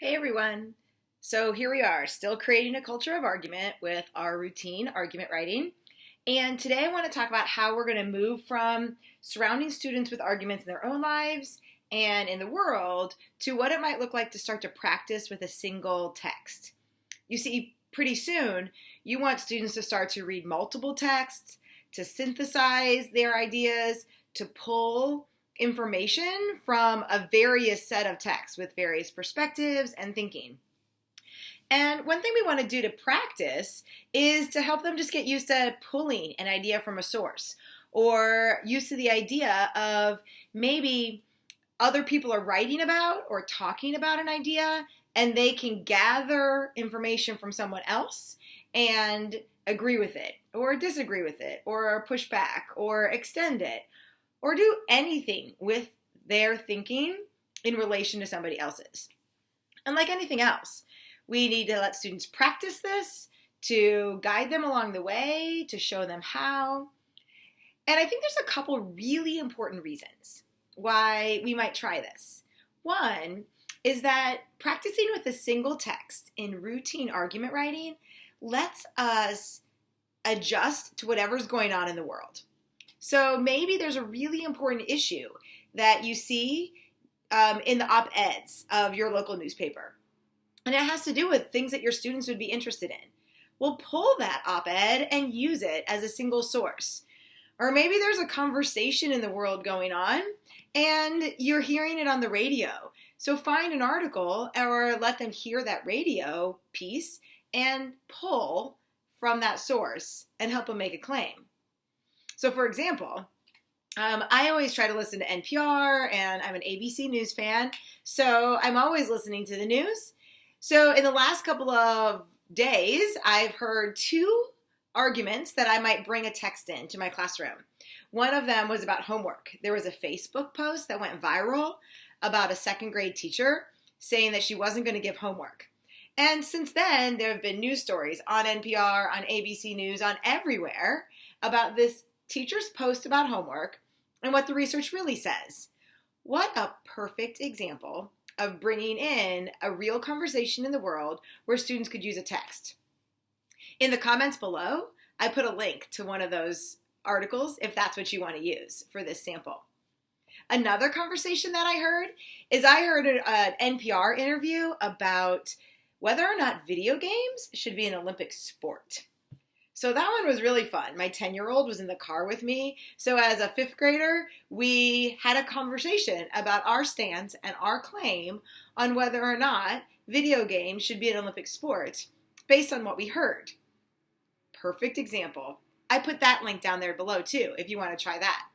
Hey everyone! So here we are, still creating a culture of argument with our routine argument writing. And today I want to talk about how we're going to move from surrounding students with arguments in their own lives and in the world to what it might look like to start to practice with a single text. You see, pretty soon you want students to start to read multiple texts, to synthesize their ideas, to pull information from a various set of texts with various perspectives and thinking. And one thing we want to do to practice is to help them just get used to pulling an idea from a source, or used to the idea of maybe other people are writing about or talking about an idea and they can gather information from someone else and agree with it or disagree with it or push back or extend it or do anything with their thinking in relation to somebody else's. And like anything else, we need to let students practice this, to guide them along the way, to show them how. And I think there's a couple really important reasons why we might try this. One is that practicing with a single text in routine argument writing lets us adjust to whatever's going on in the world. So maybe there's a really important issue that you see in the op-eds of your local newspaper. And it has to do with things that your students would be interested in. Well, pull that op-ed and use it as a single source. Or maybe there's a conversation in the world going on and you're hearing it on the radio. So find an article or let them hear that radio piece and pull from that source and help them make a claim. So for example, I always try to listen to NPR and I'm an ABC News fan. So I'm always listening to the news. So in the last couple of days, I've heard two arguments that I might bring a text in to my classroom. One of them was about homework. There was a Facebook post that went viral about a second grade teacher saying that she wasn't going to give homework. And since then, there have been news stories on NPR, on ABC News, on everywhere about this teacher's post about homework and what the research really says. What a perfect example of bringing in a real conversation in the world where students could use a text. In the comments below, I put a link to one of those articles if that's what you want to use for this sample. Another conversation that I heard an NPR interview about whether or not video games should be an Olympic sport. So that one was really fun. My 10-year-old was in the car with me. So as a fifth grader, we had a conversation about our stance and our claim on whether or not video games should be an Olympic sport based on what we heard. Perfect example. I put that link down there below too, if you want to try that.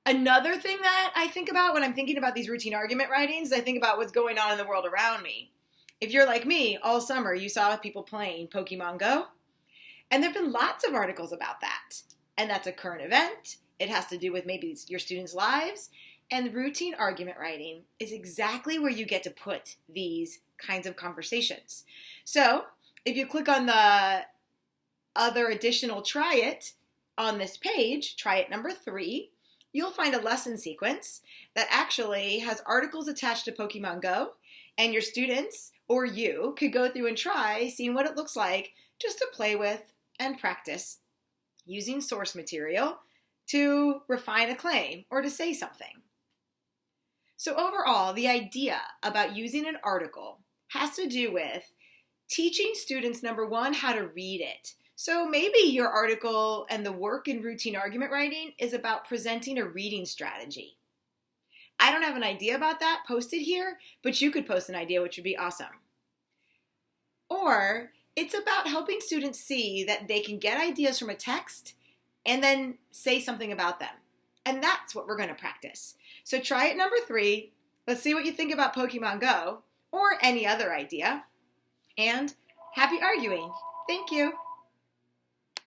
Another thing that I think about when I'm thinking about these routine argument writings, I think about what's going on in the world around me. If you're like me, all summer you saw people playing Pokemon Go. And there have been lots of articles about that. And that's a current event. It has to do with maybe your students' lives. And routine argument writing is exactly where you get to put these kinds of conversations. So if you click on the other additional try it on this page, try it number 3, you'll find a lesson sequence that actually has articles attached to Pokemon Go. And your students or you could go through and try seeing what it looks like just to play with and practice using source material to refine a claim or to say something. So overall, the idea about using an article has to do with teaching students, number one, how to read it. So maybe your article and the work in routine argument writing is about presenting a reading strategy. I don't have an idea about that posted here, but you could post an idea, which would be awesome. Or it's about helping students see that they can get ideas from a text and then say something about them. And that's what we're going to practice. So try it number 3. Let's see what you think about Pokemon Go or any other idea. And happy arguing. Thank you.